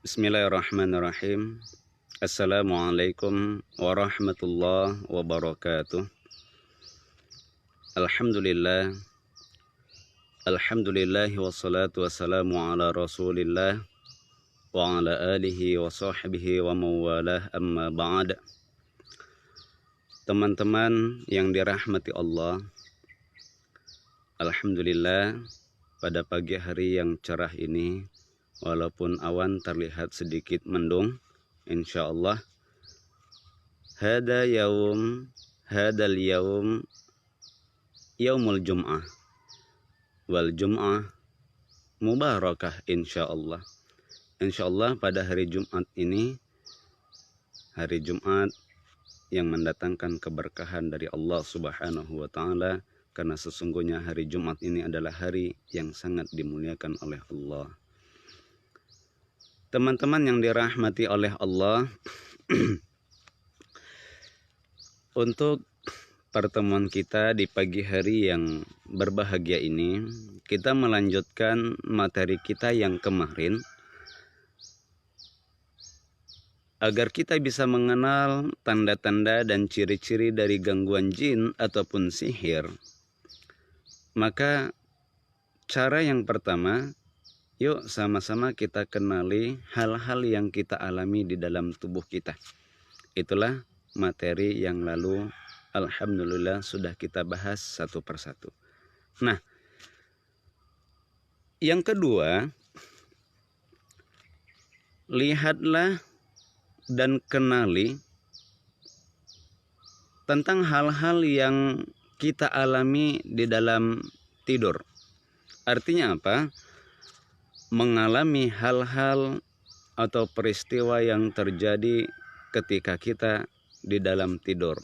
Bismillahirrahmanirrahim. Assalamualaikum warahmatullahi wabarakatuh. Alhamdulillah. Alhamdulillah wassalatu wassalamu ala rasulillah wa ala alihi wa sahbihi wa mawalah, amma ba'd. Teman-teman yang dirahmati Allah, alhamdulillah pada pagi hari yang cerah ini, walaupun awan terlihat sedikit mendung, insyaallah hadal yaum yaumul jum'ah wal jum'ah mubarakah insyaallah. Insyaallah pada hari Jumat ini, hari Jumat yang mendatangkan keberkahan dari Allah Subhanahu wa taala, karena sesungguhnya hari Jumat ini adalah hari yang sangat dimuliakan oleh Allah. Teman-teman yang dirahmati oleh Allah, untuk pertemuan kita di pagi hari yang berbahagia ini, kita melanjutkan materi kita yang kemarin, agar kita bisa mengenal tanda-tanda dan ciri-ciri dari gangguan jin ataupun sihir. Maka cara yang pertama, yuk sama-sama kita kenali hal-hal yang kita alami di dalam tubuh kita. Itulah materi yang lalu alhamdulillah sudah kita bahas satu persatu. Nah, yang kedua, lihatlah dan kenali tentang hal-hal yang kita alami di dalam tidur. Artinya apa? Mengalami hal-hal atau peristiwa yang terjadi ketika kita di dalam tidur.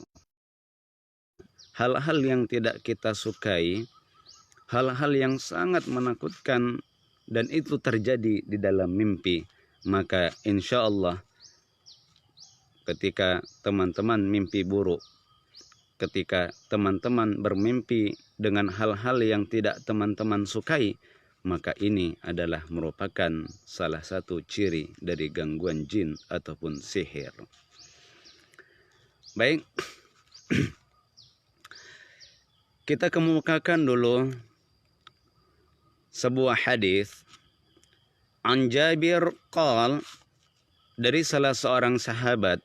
Hal-hal yang tidak kita sukai, hal-hal yang sangat menakutkan, dan itu terjadi di dalam mimpi. Maka insya Allah ketika teman-teman mimpi buruk, ketika teman-teman bermimpi dengan hal-hal yang tidak teman-teman sukai, maka ini adalah merupakan salah satu ciri dari gangguan jin ataupun sihir. Baik, kita kemukakan dulu sebuah hadis. An Jabir qal, dari salah seorang sahabat,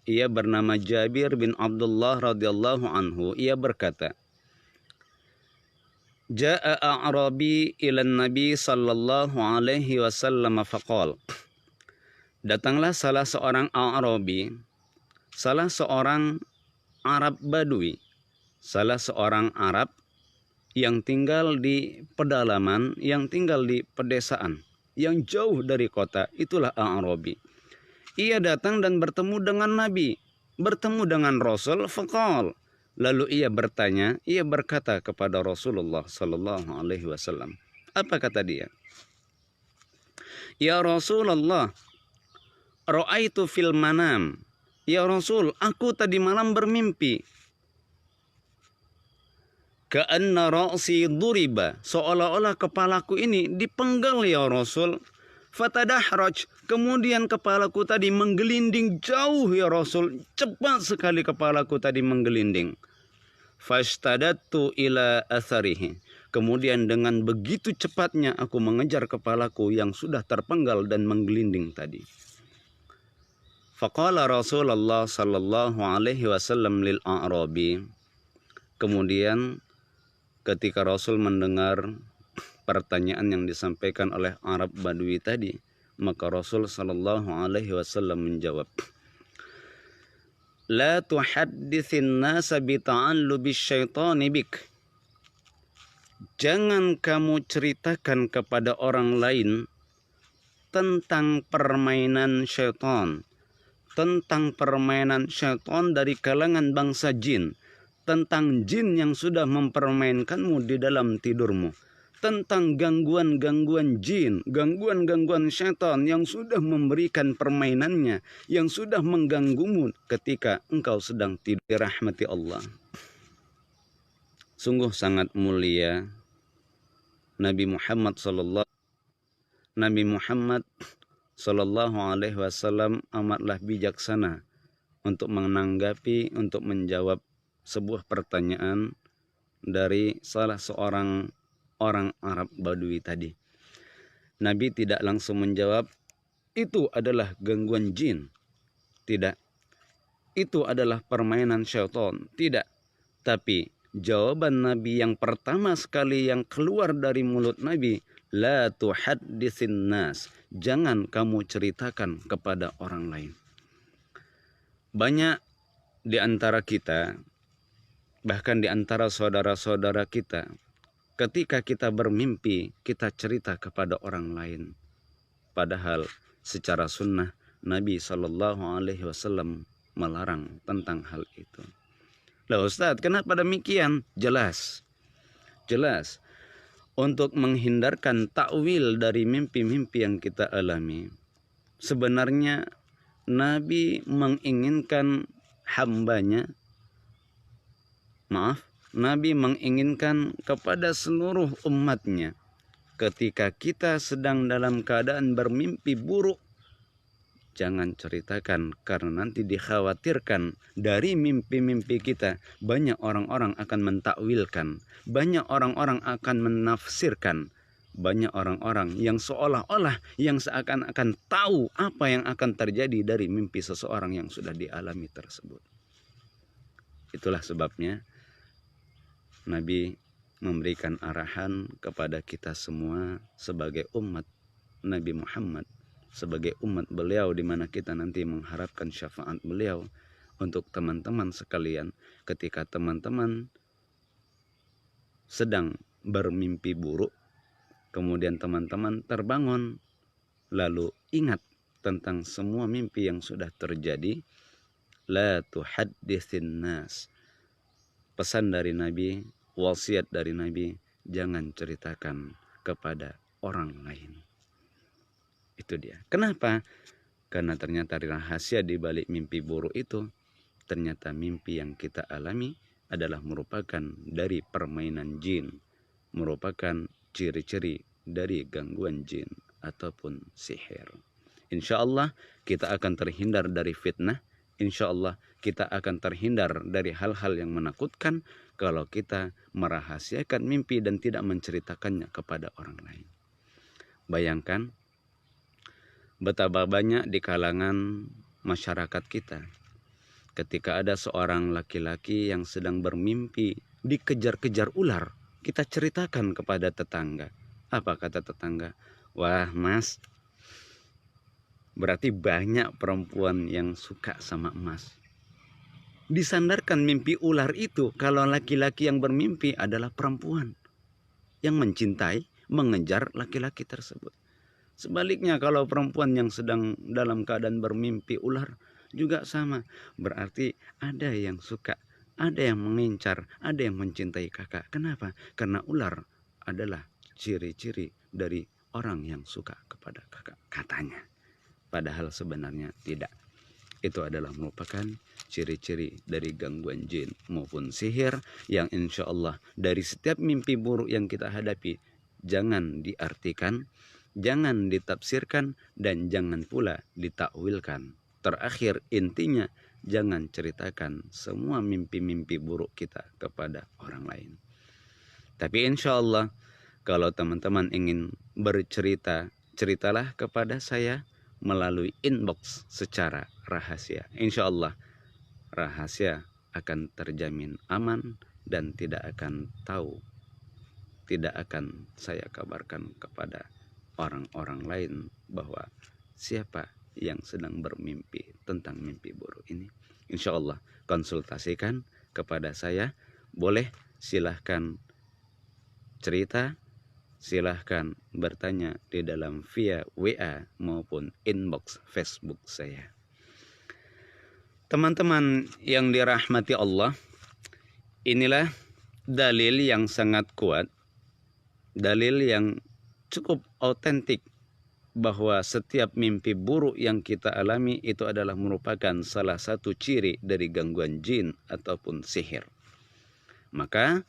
ia bernama Jabir bin Abdullah radhiyallahu anhu, ia berkata, Ja'a a'rabi ilan nabi sallallahu alaihi wasallam faqal. Datanglah salah seorang a'rabi, salah seorang Arab Badui, salah seorang Arab yang tinggal di pedalaman, yang tinggal di pedesaan, yang jauh dari kota, itulah a'rabi. Ia datang dan bertemu dengan Nabi, bertemu dengan Rasul, faqal. Lalu ia bertanya, ia berkata kepada Rasulullah sallallahu alaihi wasallam. Apa kata dia? Ya Rasulullah, ra'aitu fil manam. Ya Rasul, aku tadi malam bermimpi. Ka'anna ra'si duriba, seolah-olah kepalaku ini dipenggal ya Rasul. Fatadahraj, kemudian kepalaku tadi menggelinding jauh ya Rasul, cepat sekali kepalaku tadi menggelinding. Fashtadattu ila atharihi, kemudian dengan begitu cepatnya aku mengejar kepalaku yang sudah terpenggal dan menggelinding tadi. Faqala Rasulullah sallallahu alaihi wasallam lil a'rabi, kemudian ketika Rasul mendengar pertanyaan yang disampaikan oleh Arab Badui tadi, maka Rasul sallallahu alaihi wasallam menjawab, La tuhadditsin nasa bi ta'allubis syaitani bik. Jangan kamu ceritakan kepada orang lain tentang permainan syaitan, tentang permainan syaitan dari kalangan bangsa jin, tentang jin yang sudah mempermainkanmu di dalam tidurmu, tentang gangguan-gangguan jin, gangguan-gangguan syaitan yang sudah memberikan permainannya, yang sudah mengganggumu ketika engkau sedang tidur. Rahmati Allah, sungguh sangat mulia Nabi Muhammad Sallallahu Alaihi Wasallam amatlah bijaksana untuk menanggapi, untuk menjawab sebuah pertanyaan dari salah seorang orang Arab Badui tadi. Nabi tidak langsung menjawab, itu adalah gangguan jin. Tidak. Itu adalah permainan syaitan. Tidak. Tapi jawaban Nabi yang pertama sekali yang keluar dari mulut Nabi, la tuhadditsin nas. Jangan kamu ceritakan kepada orang lain. Banyak di antara kita, bahkan di antara saudara-saudara kita, ketika kita bermimpi, kita cerita kepada orang lain. Padahal secara sunnah Nabi SAW melarang tentang hal itu. Lah Ustadz, kenapa demikian? Jelas. Untuk menghindarkan takwil dari mimpi-mimpi yang kita alami. Sebenarnya Nabi menginginkan Nabi menginginkan kepada seluruh umatnya, ketika kita sedang dalam keadaan bermimpi buruk, jangan ceritakan, karena nanti dikhawatirkan dari mimpi-mimpi kita banyak orang-orang akan mentakwilkan, banyak orang-orang akan menafsirkan, banyak orang-orang yang seolah-olah yang seakan-akan tahu apa yang akan terjadi dari mimpi seseorang yang sudah dialami tersebut. Itulah sebabnya Nabi memberikan arahan kepada kita semua sebagai umat Nabi Muhammad, sebagai umat beliau, di mana kita nanti mengharapkan syafaat beliau untuk teman-teman sekalian. Ketika teman-teman sedang bermimpi buruk, kemudian teman-teman terbangun, lalu ingat tentang semua mimpi yang sudah terjadi, la tuhadditsin nas. Pesan dari Nabi, wasiat dari Nabi, jangan ceritakan kepada orang lain. Itu dia. Kenapa? Karena ternyata rahasia di balik mimpi buruk itu, ternyata mimpi yang kita alami adalah merupakan dari permainan jin, merupakan ciri-ciri dari gangguan jin ataupun sihir. Insya Allah kita akan terhindar dari fitnah. Insya Allah kita akan terhindar dari hal-hal yang menakutkan kalau kita merahasiakan mimpi dan tidak menceritakannya kepada orang lain. Bayangkan betapa banyak di kalangan masyarakat kita ketika ada seorang laki-laki yang sedang bermimpi dikejar-kejar ular, kita ceritakan kepada tetangga. Apa kata tetangga? Wah mas, berarti banyak perempuan yang suka sama emas. Disandarkan mimpi ular itu kalau laki-laki yang bermimpi adalah perempuan yang mencintai, mengejar laki-laki tersebut. Sebaliknya kalau perempuan yang sedang dalam keadaan bermimpi ular juga sama. Berarti ada yang suka, ada yang mengincar, ada yang mencintai kakak. Kenapa? Karena ular adalah ciri-ciri dari orang yang suka kepada kakak, katanya. Padahal sebenarnya tidak. Itu adalah merupakan ciri-ciri dari gangguan jin maupun sihir yang insya Allah dari setiap mimpi buruk yang kita hadapi, jangan diartikan, jangan ditafsirkan, dan jangan pula ditakwilkan. Terakhir intinya, jangan ceritakan semua mimpi-mimpi buruk kita kepada orang lain. Tapi insya Allah kalau teman-teman ingin bercerita, ceritalah kepada saya melalui inbox secara rahasia. Insya Allah rahasia akan terjamin aman dan tidak akan tahu, tidak akan saya kabarkan kepada orang-orang lain bahwa siapa yang sedang bermimpi tentang mimpi buruk ini. Insya Allah konsultasikan kepada saya. Boleh silahkan cerita, silahkan bertanya di dalam via WA maupun inbox Facebook saya. Teman-teman yang dirahmati Allah, inilah dalil yang sangat kuat, dalil yang cukup autentik bahwa setiap mimpi buruk yang kita alami itu adalah merupakan salah satu ciri dari gangguan jin ataupun sihir. Maka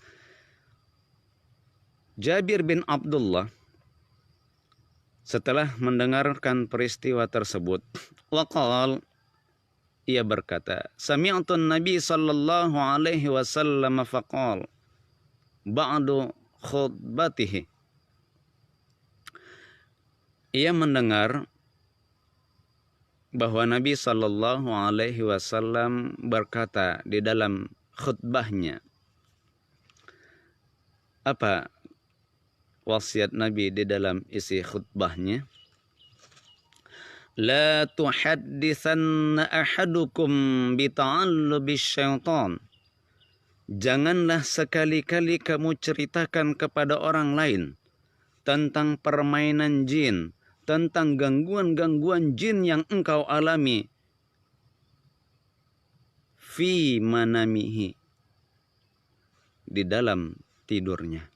Jabir bin Abdullah, Setelah mendengarkan peristiwa tersebut, waqal, ia berkata, sami'tu Nabi sallallahu alaihi wasallam faqal ba'du khutbatihi. Ia mendengar bahwa Nabi sallallahu alaihi wasallam berkata di dalam khutbahnya. Apa wasiat Nabi di dalam isi khutbahnya? La tuhaddithanna ahadukum bita'allubis syaitan. Janganlah sekali-kali kamu ceritakan kepada orang lain tentang permainan jin, tentang gangguan-gangguan jin yang engkau alami fi manamihi, di dalam tidurnya.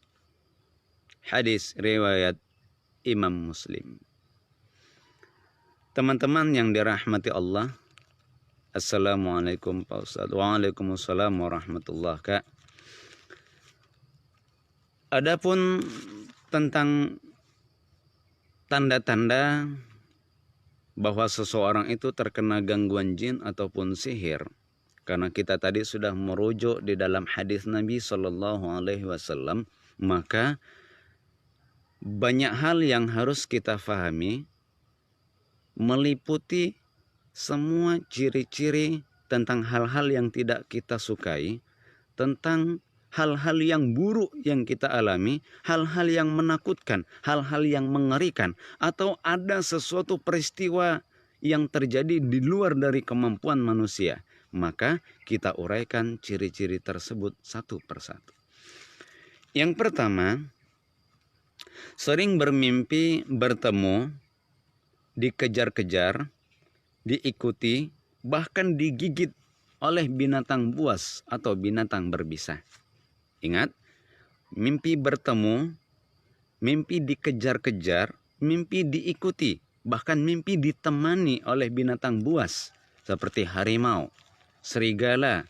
Hadis riwayat Imam Muslim. Teman-teman yang dirahmati Allah, Assalamualaikum Pak Ustadz. Waalaikumsalam warahmatullahi Kak. Adapun tentang tanda-tanda bahwa seseorang itu terkena gangguan jin ataupun sihir, karena kita tadi sudah merujuk di dalam hadis Nabi Shallallahu Alaihi Wasallam, maka banyak hal yang harus kita fahami, meliputi semua ciri-ciri tentang hal-hal yang tidak kita sukai, tentang hal-hal yang buruk yang kita alami, hal-hal yang menakutkan, hal-hal yang mengerikan, atau ada sesuatu peristiwa yang terjadi di luar dari kemampuan manusia. Maka kita uraikan ciri-ciri tersebut satu persatu. Yang pertama, sering bermimpi bertemu, dikejar-kejar, diikuti, bahkan digigit oleh binatang buas atau binatang berbisa. Ingat, mimpi bertemu, mimpi dikejar-kejar, mimpi diikuti, bahkan mimpi ditemani oleh binatang buas seperti harimau, serigala,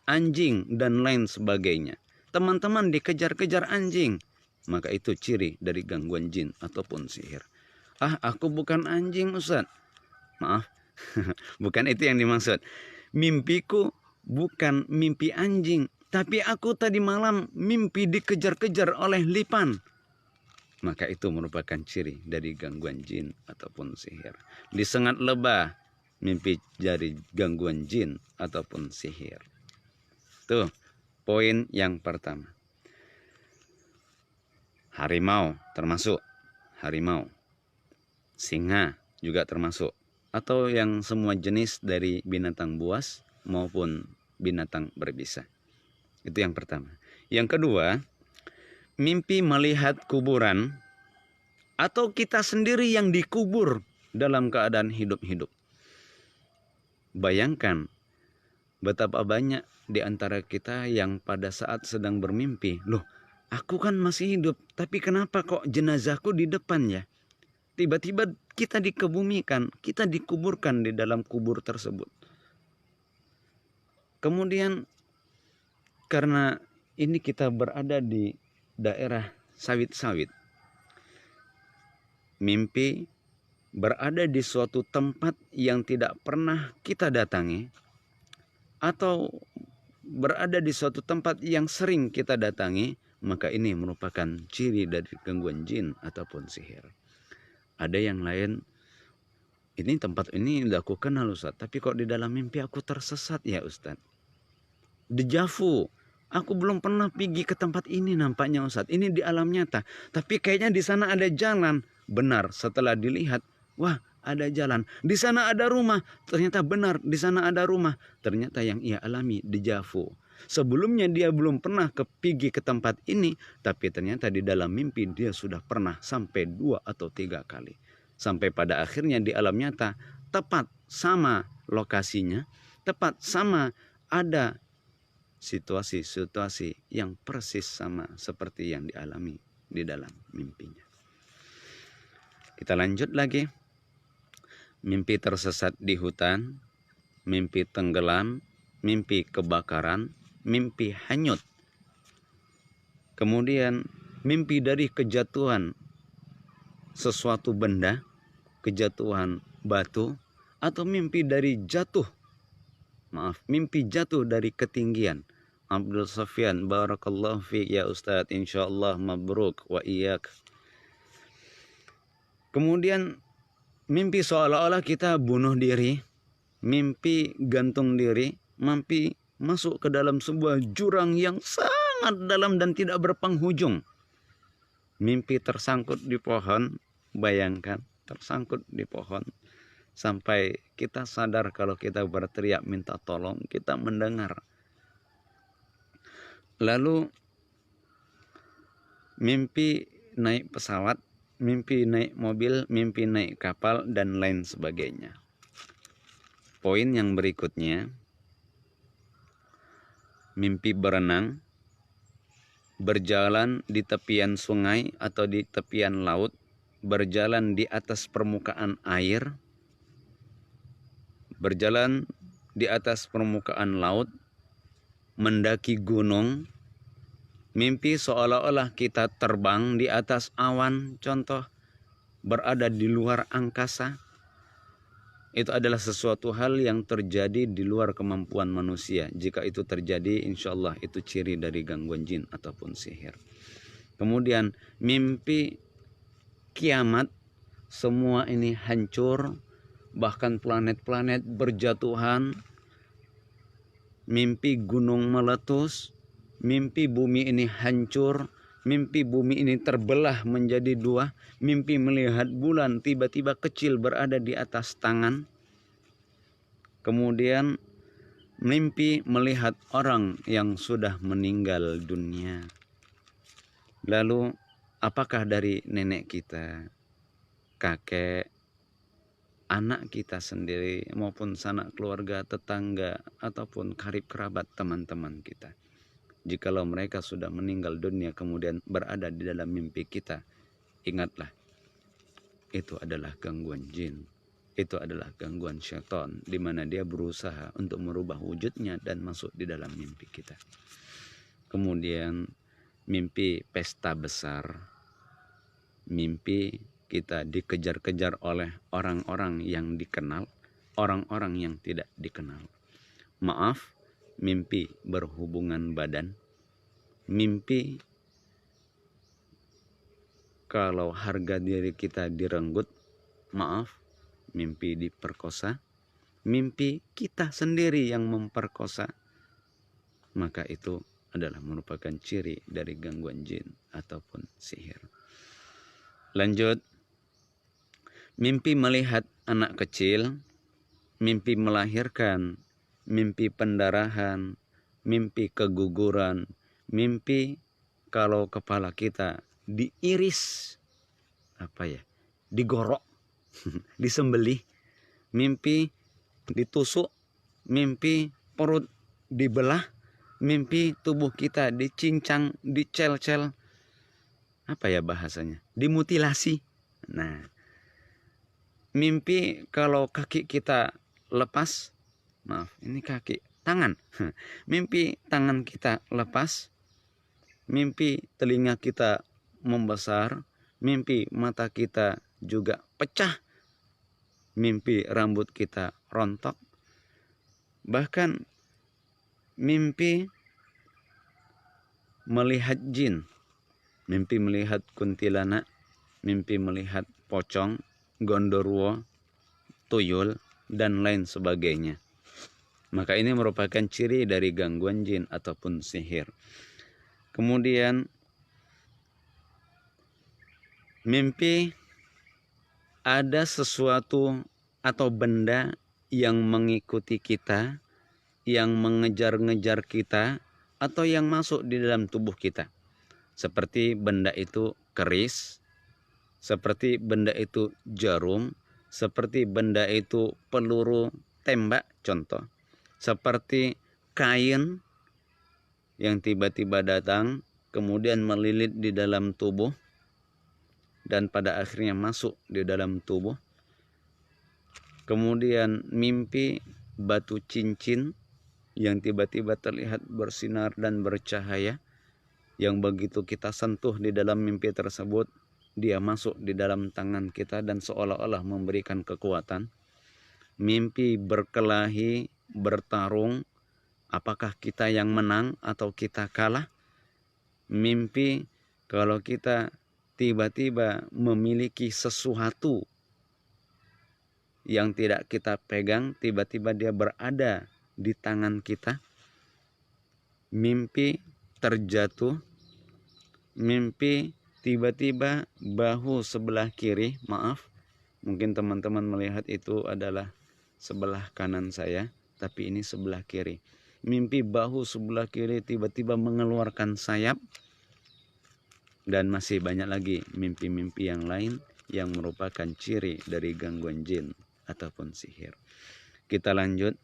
anjing, dan lain sebagainya. Teman-teman dikejar-kejar anjing, maka itu ciri dari gangguan jin ataupun sihir. Ah, aku bukan anjing, Ustaz. Maaf, bukan itu yang dimaksud. Mimpiku bukan mimpi anjing, tapi aku tadi malam mimpi dikejar-kejar oleh lipan. Maka itu merupakan ciri dari gangguan jin ataupun sihir. Disengat lebah, mimpi dari gangguan jin ataupun sihir. Tuh, poin yang pertama. Harimau termasuk. Harimau. Singa juga termasuk. Atau yang semua jenis dari binatang buas maupun binatang berbisa. Itu yang pertama. Yang kedua, mimpi melihat kuburan atau kita sendiri yang dikubur dalam keadaan hidup-hidup. Bayangkan betapa banyak di antara kita yang pada saat sedang bermimpi, loh, aku kan masih hidup, tapi kenapa kok jenazahku di depan ya? Tiba-tiba kita dikebumikan, kita dikuburkan di dalam kubur tersebut. Kemudian karena ini kita berada di daerah sawit-sawit, mimpi berada di suatu tempat yang tidak pernah kita datangi, atau berada di suatu tempat yang sering kita datangi, maka ini merupakan ciri dari gangguan jin ataupun sihir. Ada yang lain, ini tempat ini aku kenal Ustaz, tapi kok di dalam mimpi aku tersesat ya Ustaz. Dejavu, aku belum pernah pergi ke tempat ini nampaknya Ustaz. Ini di alam nyata, tapi kayaknya di sana ada jalan. Benar, setelah dilihat, wah ada jalan. Di sana ada rumah, ternyata benar di sana ada rumah. Ternyata yang ia alami dejavu. Sebelumnya dia belum pernah pergi ke tempat ini, tapi ternyata di dalam mimpi dia sudah pernah sampai 2 atau 3 kali. Sampai pada akhirnya di alam nyata tepat sama lokasinya, tepat sama ada situasi-situasi yang persis sama seperti yang dialami di dalam mimpinya. Kita lanjut lagi. Mimpi tersesat di hutan, mimpi tenggelam, mimpi kebakaran, mimpi hanyut. Kemudian mimpi dari kejatuhan sesuatu benda, kejatuhan batu, atau mimpi dari mimpi jatuh dari ketinggian. Abdul Sofyan, barakallahu fiik ya Ustadz, insyaallah mabruk wa iyyak. Kemudian mimpi seolah-olah kita bunuh diri, mimpi gantung diri, mimpi masuk ke dalam sebuah jurang yang sangat dalam dan tidak berpenghujung. Mimpi tersangkut di pohon, bayangkan tersangkut di pohon. Sampai kita sadar kalau kita berteriak minta tolong, kita mendengar. Lalu mimpi naik pesawat, mimpi naik mobil, mimpi naik kapal, dan lain sebagainya. Poin yang berikutnya, mimpi berenang, berjalan di tepian sungai atau di tepian laut, berjalan di atas permukaan air, berjalan di atas permukaan laut, mendaki gunung, mimpi seolah-olah kita terbang di atas awan, contoh berada di luar angkasa. Itu adalah sesuatu hal yang terjadi di luar kemampuan manusia. Jika itu terjadi, insya Allah itu ciri dari gangguan jin ataupun sihir. Kemudian mimpi kiamat, semua ini hancur, bahkan planet-planet berjatuhan, mimpi gunung meletus, mimpi bumi ini hancur, mimpi bumi ini terbelah menjadi dua, mimpi melihat bulan tiba-tiba kecil berada di atas tangan. Kemudian mimpi melihat orang yang sudah meninggal dunia. Lalu apakah dari nenek kita, kakek, anak kita sendiri, maupun sanak keluarga, tetangga, ataupun karib kerabat teman-teman kita, jikalau mereka sudah meninggal dunia kemudian berada di dalam mimpi kita, ingatlah, itu adalah gangguan jin, itu adalah gangguan syaitan, di mana dia berusaha untuk merubah wujudnya dan masuk di dalam mimpi kita. Kemudian mimpi pesta besar, mimpi kita dikejar-kejar oleh orang-orang yang dikenal, orang-orang yang tidak dikenal. Maaf, mimpi berhubungan badan, mimpi kalau harga diri kita direnggut, maaf, mimpi diperkosa, mimpi kita sendiri yang memperkosa, maka itu adalah merupakan ciri dari gangguan jin ataupun sihir. Lanjut, mimpi melihat anak kecil, mimpi melahirkan, mimpi pendarahan, mimpi keguguran, mimpi kalau kepala kita diiris, digorok, disembelih, mimpi ditusuk, mimpi perut dibelah, mimpi tubuh kita dicincang, dicel-cel, bahasanya, dimutilasi. Nah, mimpi kalau kaki kita lepas, ini kaki, tangan, mimpi tangan kita lepas, mimpi telinga kita membesar, mimpi mata kita juga pecah, mimpi rambut kita rontok, bahkan mimpi melihat jin, mimpi melihat kuntilanak, mimpi melihat pocong, gondorwo, tuyul, dan lain sebagainya. Maka ini merupakan ciri dari gangguan jin ataupun sihir. Kemudian mimpi ada sesuatu atau benda yang mengikuti kita, yang mengejar-ngejar kita, atau yang masuk di dalam tubuh kita. Seperti benda itu keris, seperti benda itu jarum, seperti benda itu peluru tembak, contoh. Seperti kain yang tiba-tiba datang, kemudian melilit di dalam tubuh, dan pada akhirnya masuk di dalam tubuh. Kemudian mimpi batu cincin yang tiba-tiba terlihat bersinar dan bercahaya, yang begitu kita sentuh di dalam mimpi tersebut, dia masuk di dalam tangan kita dan seolah-olah memberikan kekuatan. Mimpi berkelahi, bertarung, apakah kita yang menang atau kita kalah. Mimpi kalau kita tiba-tiba memiliki sesuatu yang tidak kita pegang, tiba-tiba dia berada di tangan kita. Mimpi terjatuh, mimpi tiba-tiba bahu sebelah kiri, maaf, mungkin teman-teman melihat itu adalah sebelah kanan saya, tapi ini sebelah kiri. Mimpi bahu sebelah kiri tiba-tiba mengeluarkan sayap. Dan masih banyak lagi mimpi-mimpi yang lain yang merupakan ciri dari gangguan jin ataupun sihir. Kita lanjut.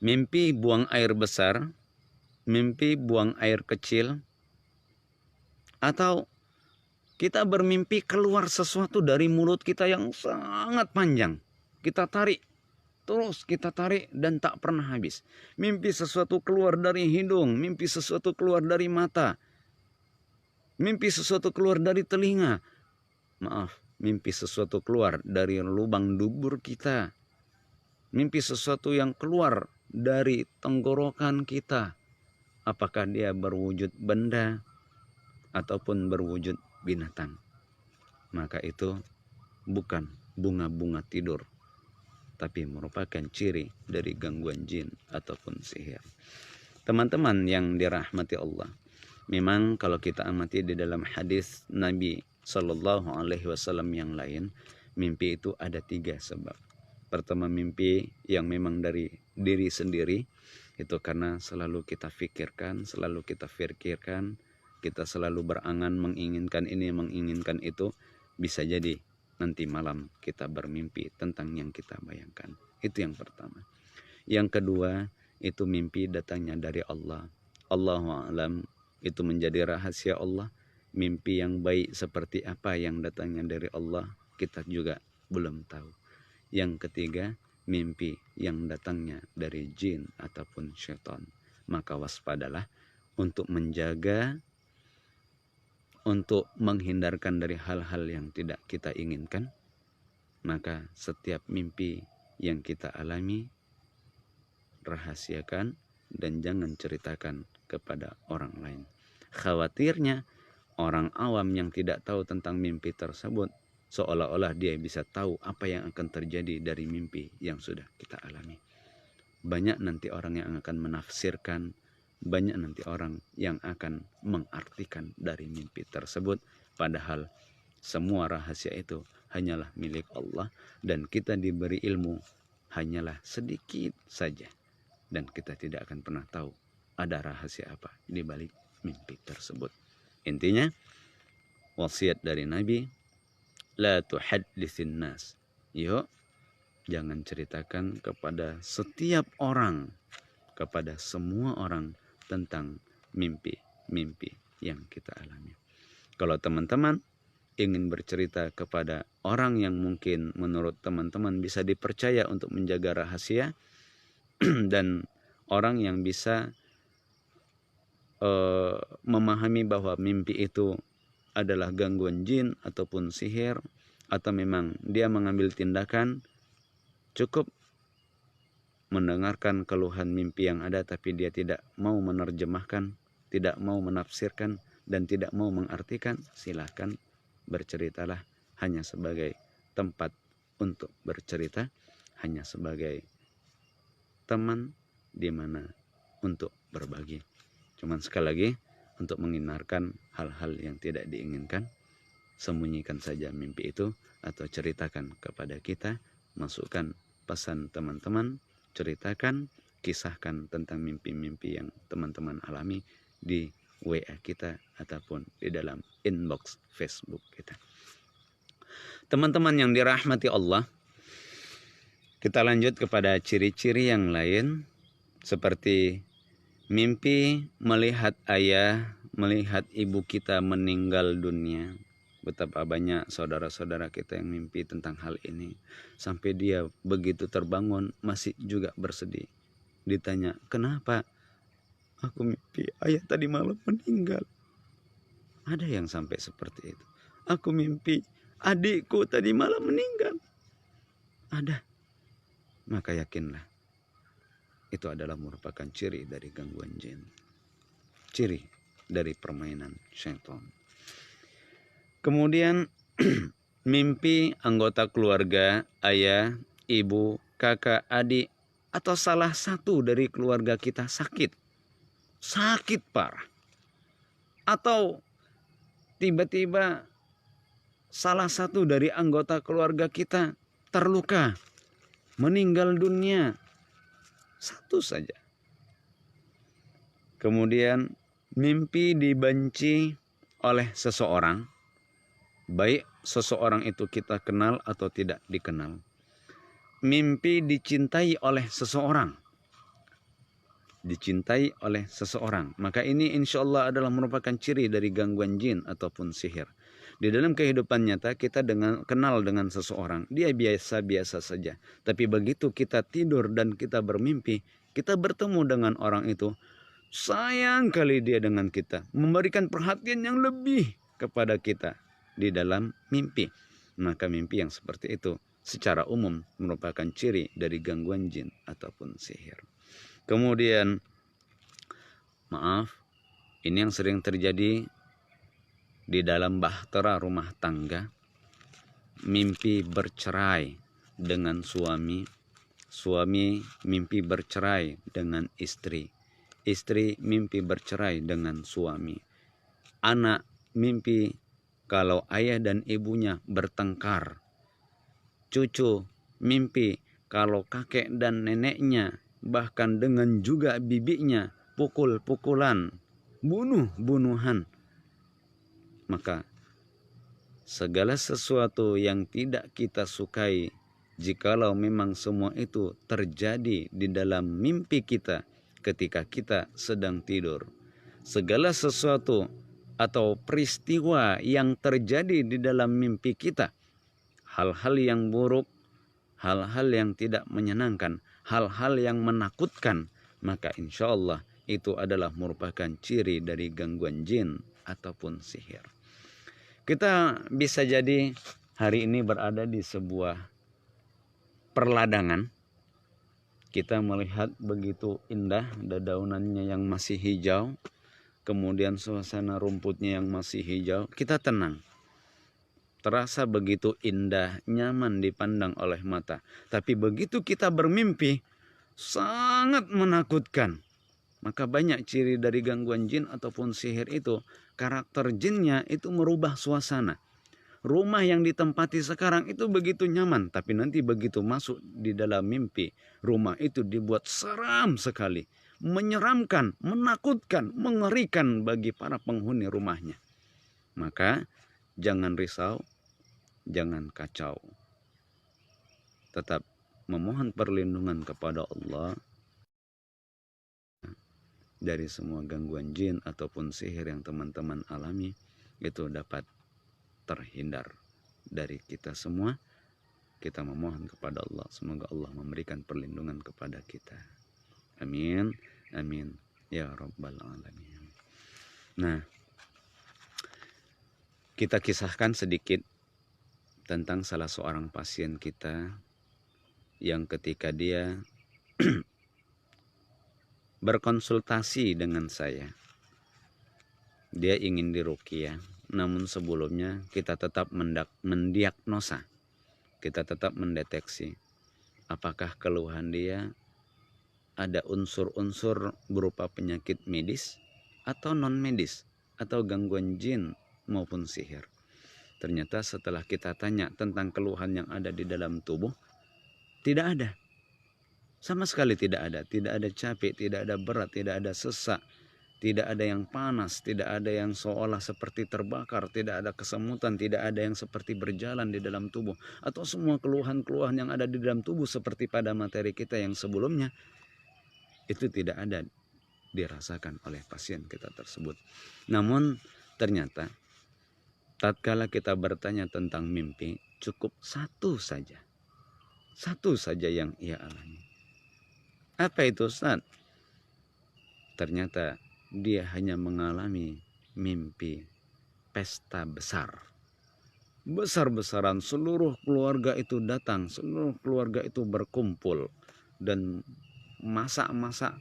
Mimpi buang air besar, mimpi buang air kecil, atau kita bermimpi keluar sesuatu dari mulut kita yang sangat panjang. Kita tarik, terus kita tarik dan tak pernah habis. Mimpi sesuatu keluar dari hidung, mimpi sesuatu keluar dari mata, mimpi sesuatu keluar dari telinga. Maaf, mimpi sesuatu keluar dari lubang dubur kita. Mimpi sesuatu yang keluar dari tenggorokan kita. Apakah dia berwujud benda ataupun berwujud binatang. Maka itu bukan bunga-bunga tidur, tapi merupakan ciri dari gangguan jin ataupun sihir. Teman-teman yang dirahmati Allah, memang kalau kita amati di dalam hadis Nabi Shallallahu Alaihi Wasallam yang lain, mimpi itu ada 3 sebab. Pertama, mimpi yang memang dari diri sendiri, itu karena selalu kita pikirkan, kita selalu berangan menginginkan ini, menginginkan itu. Bisa jadi nanti malam kita bermimpi tentang yang kita bayangkan. Itu yang pertama. Yang kedua, itu mimpi datangnya dari Allah. Allahu a'lam, itu menjadi rahasia Allah. Mimpi yang baik seperti apa yang datangnya dari Allah, kita juga belum tahu. Yang ketiga, mimpi yang datangnya dari jin ataupun syaitan. Maka waspadalah untuk menjaga, untuk menghindarkan dari hal-hal yang tidak kita inginkan. Maka setiap mimpi yang kita alami, rahasiakan dan jangan ceritakan kepada orang lain. Khawatirnya orang awam yang tidak tahu tentang mimpi tersebut, seolah-olah dia bisa tahu apa yang akan terjadi dari mimpi yang sudah kita alami. Banyak nanti orang yang akan menafsirkan, banyak nanti orang yang akan mengartikan dari mimpi tersebut. Padahal semua rahasia itu hanyalah milik Allah, dan kita diberi ilmu hanyalah sedikit saja. Dan kita tidak akan pernah tahu ada rahasia apa di balik mimpi tersebut. Intinya, wasiat dari Nabi, la tuhadditsin nas. Yuk, jangan ceritakan kepada setiap orang, kepada semua orang tentang mimpi-mimpi yang kita alami. Kalau teman-teman ingin bercerita kepada orang yang mungkin menurut teman-teman bisa dipercaya untuk menjaga rahasia, dan orang yang bisa memahami bahwa mimpi itu adalah gangguan jin ataupun sihir, atau memang dia mengambil tindakan, cukup mendengarkan keluhan mimpi yang ada tapi dia tidak mau menerjemahkan, tidak mau menafsirkan, dan tidak mau mengartikan, silahkan berceritalah hanya sebagai tempat untuk bercerita, hanya sebagai teman di mana untuk berbagi. Cuman sekali lagi, untuk menghindarkan hal-hal yang tidak diinginkan, sembunyikan saja mimpi itu atau ceritakan kepada kita, masukkan pesan teman-teman, ceritakan, kisahkan tentang mimpi-mimpi yang teman-teman alami di WA kita ataupun di dalam inbox Facebook kita. Teman-teman yang dirahmati Allah, kita lanjut kepada ciri-ciri yang lain, seperti mimpi melihat ayah, melihat ibu kita meninggal dunia. Betapa banyak saudara-saudara kita yang mimpi tentang hal ini. Sampai dia begitu terbangun masih juga bersedih. Ditanya, kenapa? Aku mimpi ayah tadi malam meninggal. Ada yang sampai seperti itu. aku mimpi adikku tadi malam meninggal. Ada. Maka yakinlah, itu adalah merupakan ciri dari gangguan jin. Ciri dari permainan syaitan. Kemudian mimpi anggota keluarga, ayah, ibu, kakak, adik, atau salah satu dari keluarga kita sakit. Sakit parah. Atau tiba-tiba salah satu dari anggota keluarga kita terluka, meninggal dunia. Satu saja. Kemudian mimpi dibenci oleh seseorang, baik seseorang itu kita kenal atau tidak dikenal. Mimpi dicintai oleh seseorang, dicintai oleh seseorang. Maka ini insya Allah adalah merupakan ciri dari gangguan jin ataupun sihir. Di dalam kehidupan nyata kita kenal dengan seseorang, dia biasa-biasa saja. Tapi begitu kita tidur dan kita bermimpi, kita bertemu dengan orang itu, sayang kali dia dengan kita, memberikan perhatian yang lebih kepada kita di dalam mimpi. Maka mimpi yang seperti itu secara umum merupakan ciri dari gangguan jin ataupun sihir. Kemudian, maaf, ini yang sering terjadi di dalam bahtera rumah tangga. Mimpi bercerai dengan suami, suami mimpi bercerai dengan istri, istri mimpi bercerai dengan suami, anak mimpi kalau ayah dan ibunya bertengkar, cucu mimpi kalau kakek dan neneknya, bahkan dengan juga bibinya, pukul-pukulan, bunuh-bunuhan. Maka segala sesuatu yang tidak kita sukai, jikalau memang semua itu terjadi di dalam mimpi kita ketika kita sedang tidur, segala sesuatu atau peristiwa yang terjadi di dalam mimpi kita, hal-hal yang buruk, hal-hal yang tidak menyenangkan, hal-hal yang menakutkan, maka insya Allah itu adalah merupakan ciri dari gangguan jin ataupun sihir. Kita bisa jadi hari ini berada di sebuah perladangan. Kita melihat begitu indah daunannya yang masih hijau, kemudian suasana rumputnya yang masih hijau, kita tenang. Terasa begitu indah, nyaman dipandang oleh mata. Tapi begitu kita bermimpi, sangat menakutkan. Maka banyak ciri dari gangguan jin ataupun sihir itu, karakter jinnya itu merubah suasana. Rumah yang ditempati sekarang itu begitu nyaman, tapi nanti begitu masuk di dalam mimpi, rumah itu dibuat seram sekali, menyeramkan, menakutkan, mengerikan bagi para penghuni rumahnya. Maka jangan risau, jangan kacau. Tetap memohon perlindungan kepada Allah dari semua gangguan jin ataupun sihir yang teman-teman alami, itu dapat terhindar dari kita semua. Kita memohon kepada Allah, semoga Allah memberikan perlindungan kepada kita. Amin, amin, ya rabbal alamin. Nah, kita kisahkan sedikit tentang salah seorang pasien kita yang ketika dia berkonsultasi dengan saya, dia ingin diruqyah, namun sebelumnya kita tetap mendiagnosa, kita tetap mendeteksi apakah keluhan dia ada unsur-unsur berupa penyakit medis atau non medis atau gangguan jin maupun sihir. Ternyata setelah kita tanya tentang keluhan yang ada di dalam tubuh, tidak ada. Sama sekali tidak ada. Tidak ada capek, tidak ada berat, tidak ada sesak, tidak ada yang panas, tidak ada yang seolah seperti terbakar, tidak ada kesemutan, tidak ada yang seperti berjalan di dalam tubuh. Atau semua keluhan-keluhan yang ada di dalam tubuh seperti pada materi kita yang sebelumnya, itu tidak ada dirasakan oleh pasien kita tersebut. Namun ternyata tatkala kita bertanya tentang mimpi, cukup satu saja yang ia alami. Apa itu, Ustaz? Ternyata dia hanya mengalami mimpi pesta besar. besar-besaran, seluruh keluarga itu datang, seluruh keluarga itu berkumpul dan masak-masak,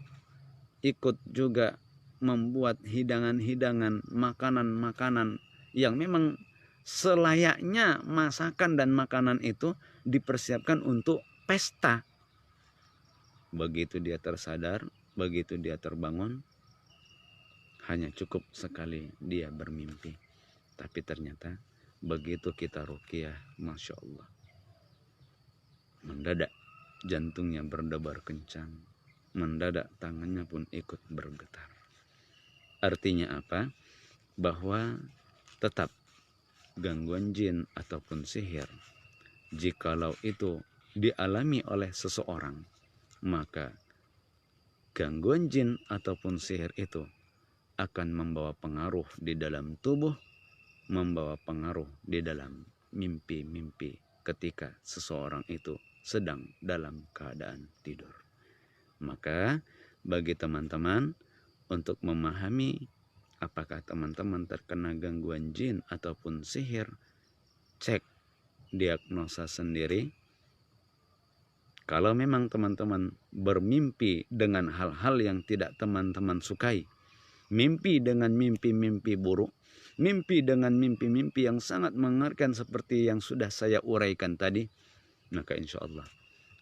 ikut juga membuat hidangan-hidangan, makanan-makanan yang memang selayaknya masakan dan makanan itu dipersiapkan untuk pesta. Begitu dia tersadar, begitu dia terbangun, hanya cukup sekali dia bermimpi. Tapi ternyata begitu kita ruqyah, Masya Allah, mendadak jantungnya berdebar kencang, mendadak tangannya pun ikut bergetar. Artinya apa? Bahwa tetap gangguan jin ataupun sihir, jikalau itu dialami oleh seseorang, maka gangguan jin ataupun sihir itu akan membawa pengaruh di dalam tubuh, membawa pengaruh di dalam mimpi-mimpi ketika seseorang itu sedang dalam keadaan tidur. Maka bagi teman-teman untuk memahami apakah teman-teman terkena gangguan jin ataupun sihir, cek diagnosa sendiri. Kalau memang teman-teman bermimpi dengan hal-hal yang tidak teman-teman sukai, mimpi dengan mimpi-mimpi buruk, mimpi dengan mimpi-mimpi yang sangat mengerikan seperti yang sudah saya uraikan tadi, maka insya Allah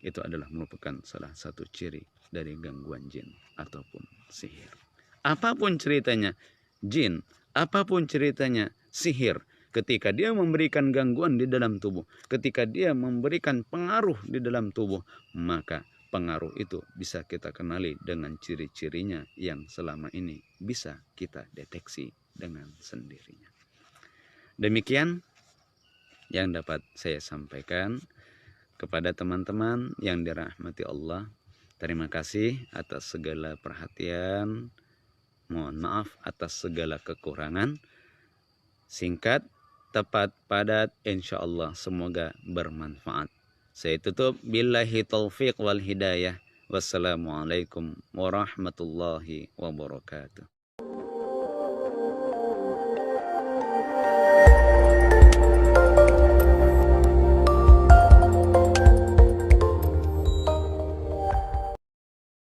itu adalah merupakan salah satu ciri dari gangguan jin ataupun sihir. Apapun ceritanya jin, apapun ceritanya sihir, ketika dia memberikan gangguan di dalam tubuh, ketika dia memberikan pengaruh di dalam tubuh, maka pengaruh itu bisa kita kenali dengan ciri-cirinya yang selama ini bisa kita deteksi dengan sendirinya. Demikian yang dapat saya sampaikan kepada teman-teman yang dirahmati Allah. Terima kasih atas segala perhatian. Mohon maaf atas segala kekurangan. Singkat, tepat, padat, insya Allah semoga bermanfaat. Saya tutup billahi taufiq wal hidayah. Wassalamualaikum warahmatullahi wabarakatuh.